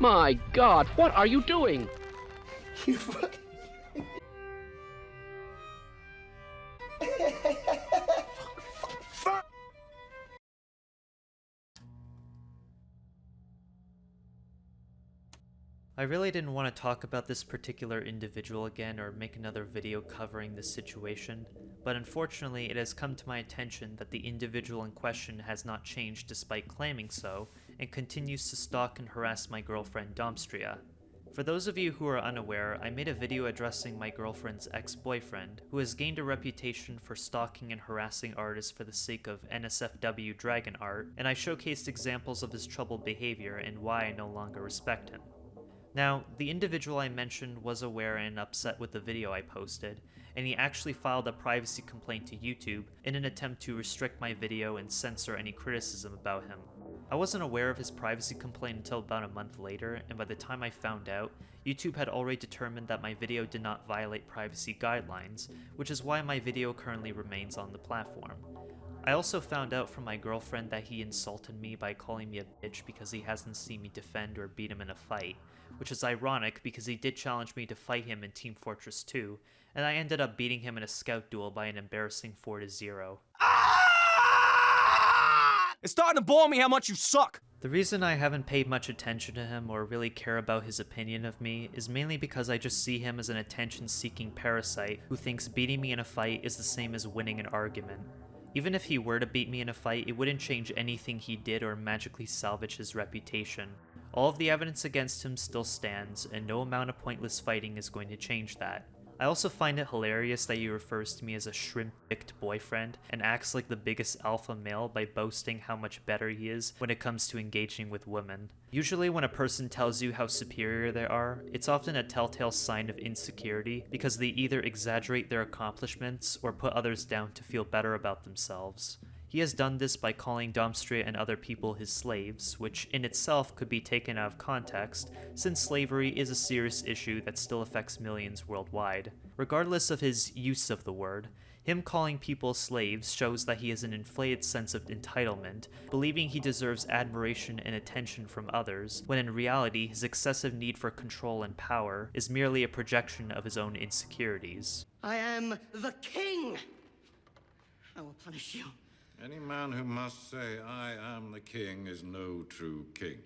My God, what are you doing? You fucking... I really didn't want to talk about this particular individual again or make another video covering this situation, but unfortunately it has come to my attention that the individual in question has not changed despite claiming so, and continues to stalk and harass my girlfriend Domstria. For those of you who are unaware, I made a video addressing my girlfriend's ex-boyfriend, who has gained a reputation for stalking and harassing artists for the sake of NSFW dragon art, and I showcased examples of his troubled behavior and why I no longer respect him. Now, the individual I mentioned was aware and upset with the video I posted, and he actually filed a privacy complaint to YouTube in an attempt to restrict my video and censor any criticism about him. I wasn't aware of his privacy complaint until about a month later, and by the time I found out, YouTube had already determined that my video did not violate privacy guidelines, which is why my video currently remains on the platform. I also found out from my girlfriend that he insulted me by calling me a bitch because he hasn't seen me defend or beat him in a fight, which is ironic because he did challenge me to fight him in Team Fortress 2, and I ended up beating him in a scout duel by an embarrassing 4-0. It's starting to bore me how much you suck! The reason I haven't paid much attention to him or really care about his opinion of me is mainly because I just see him as an attention-seeking parasite who thinks beating me in a fight is the same as winning an argument. Even if he were to beat me in a fight, it wouldn't change anything he did or magically salvage his reputation. All of the evidence against him still stands, and no amount of pointless fighting is going to change that. I also find it hilarious that he refers to me as a shrimp-dicked boyfriend and acts like the biggest alpha male by boasting how much better he is when it comes to engaging with women. Usually when a person tells you how superior they are, it's often a telltale sign of insecurity because they either exaggerate their accomplishments or put others down to feel better about themselves. He has done this by calling Domstria and other people his slaves, which in itself could be taken out of context, since slavery is a serious issue that still affects millions worldwide. Regardless of his use of the word, him calling people slaves shows that he has an inflated sense of entitlement, believing he deserves admiration and attention from others, when in reality his excessive need for control and power is merely a projection of his own insecurities. I am the king! I will punish you. Any man who must say, "I am the king," is no true king.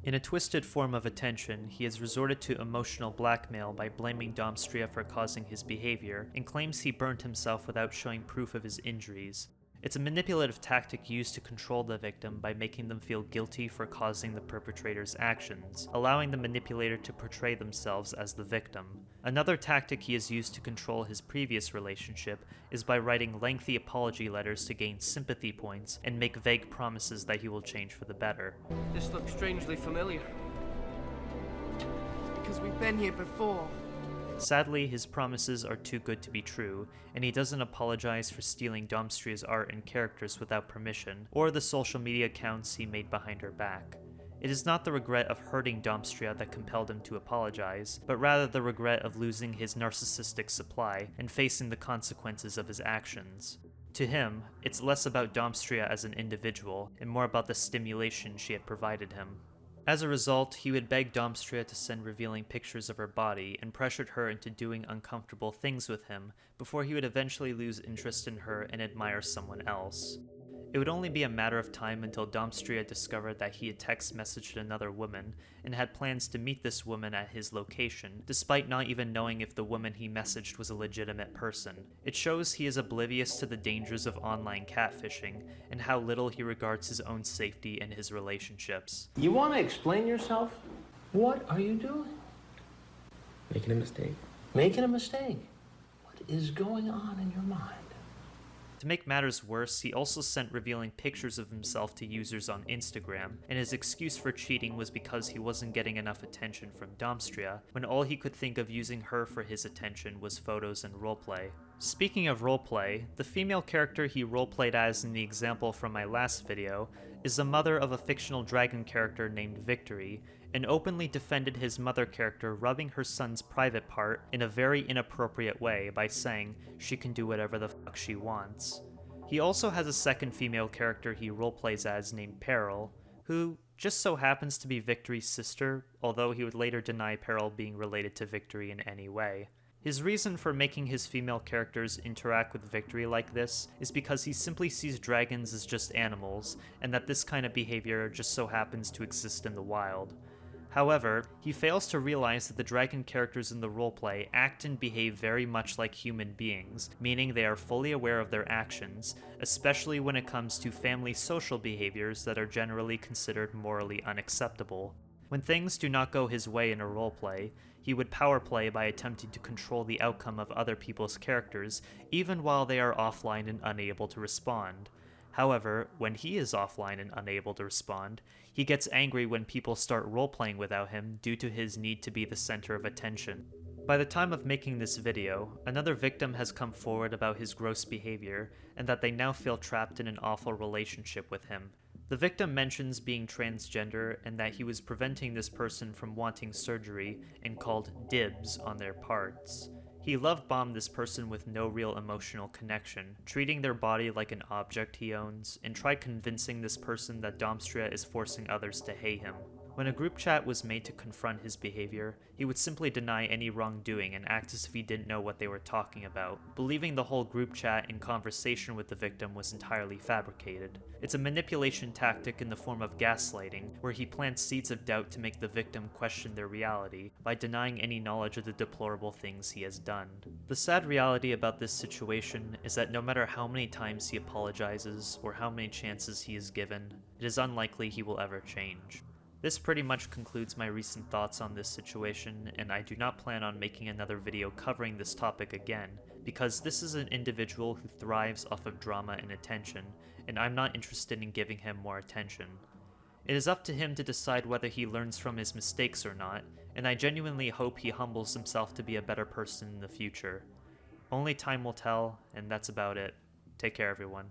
In a twisted form of attention, he has resorted to emotional blackmail by blaming Domstria for causing his behavior, and claims he burned himself without showing proof of his injuries. It's a manipulative tactic used to control the victim by making them feel guilty for causing the perpetrator's actions, allowing the manipulator to portray themselves as the victim. Another tactic he has used to control his previous relationship is by writing lengthy apology letters to gain sympathy points and make vague promises that he will change for the better. This looks strangely familiar. It's because we've been here before. Sadly, his promises are too good to be true, and he doesn't apologize for stealing Domstria's art and characters without permission, or the social media accounts he made behind her back. It is not the regret of hurting Domstria that compelled him to apologize, but rather the regret of losing his narcissistic supply and facing the consequences of his actions. To him, it's less about Domstria as an individual, and more about the stimulation she had provided him. As a result, he would beg Domstria to send revealing pictures of her body and pressured her into doing uncomfortable things with him before he would eventually lose interest in her and admire someone else. It would only be a matter of time until Domstria discovered that he had text messaged another woman and had plans to meet this woman at his location, despite not even knowing if the woman he messaged was a legitimate person. It shows he is oblivious to the dangers of online catfishing and how little he regards his own safety and his relationships. You want to explain yourself? What are you doing? Making a mistake. Making a mistake? What is going on in your mind? To make matters worse, he also sent revealing pictures of himself to users on Instagram, and his excuse for cheating was because he wasn't getting enough attention from Domstria, when all he could think of using her for his attention was photos and roleplay. Speaking of roleplay, the female character he roleplayed as in the example from my last video is the mother of a fictional dragon character named Victory, and openly defended his mother character rubbing her son's private part in a very inappropriate way by saying she can do whatever the fuck she wants. He also has a second female character he roleplays as named Peril, who just so happens to be Victory's sister, although he would later deny Peril being related to Victory in any way. His reason for making his female characters interact with Victory like this is because he simply sees dragons as just animals, and that this kind of behavior just so happens to exist in the wild. However, he fails to realize that the dragon characters in the roleplay act and behave very much like human beings, meaning they are fully aware of their actions, especially when it comes to family social behaviors that are generally considered morally unacceptable. When things do not go his way in a roleplay, he would power play by attempting to control the outcome of other people's characters, even while they are offline and unable to respond. However, when he is offline and unable to respond, he gets angry when people start role-playing without him due to his need to be the center of attention. By the time of making this video, another victim has come forward about his gross behavior, and that they now feel trapped in an awful relationship with him. The victim mentions being transgender and that he was preventing this person from wanting surgery and called dibs on their parts. He love-bombed this person with no real emotional connection, treating their body like an object he owns, and tried convincing this person that Domstria is forcing others to hate him. When a group chat was made to confront his behavior, he would simply deny any wrongdoing and act as if he didn't know what they were talking about, believing the whole group chat and conversation with the victim was entirely fabricated. It's a manipulation tactic in the form of gaslighting, where he plants seeds of doubt to make the victim question their reality by denying any knowledge of the deplorable things he has done. The sad reality about this situation is that no matter how many times he apologizes or how many chances he is given, it is unlikely he will ever change. This pretty much concludes my recent thoughts on this situation, and I do not plan on making another video covering this topic again, because this is an individual who thrives off of drama and attention, and I'm not interested in giving him more attention. It is up to him to decide whether he learns from his mistakes or not, and I genuinely hope he humbles himself to be a better person in the future. Only time will tell, and that's about it. Take care, everyone.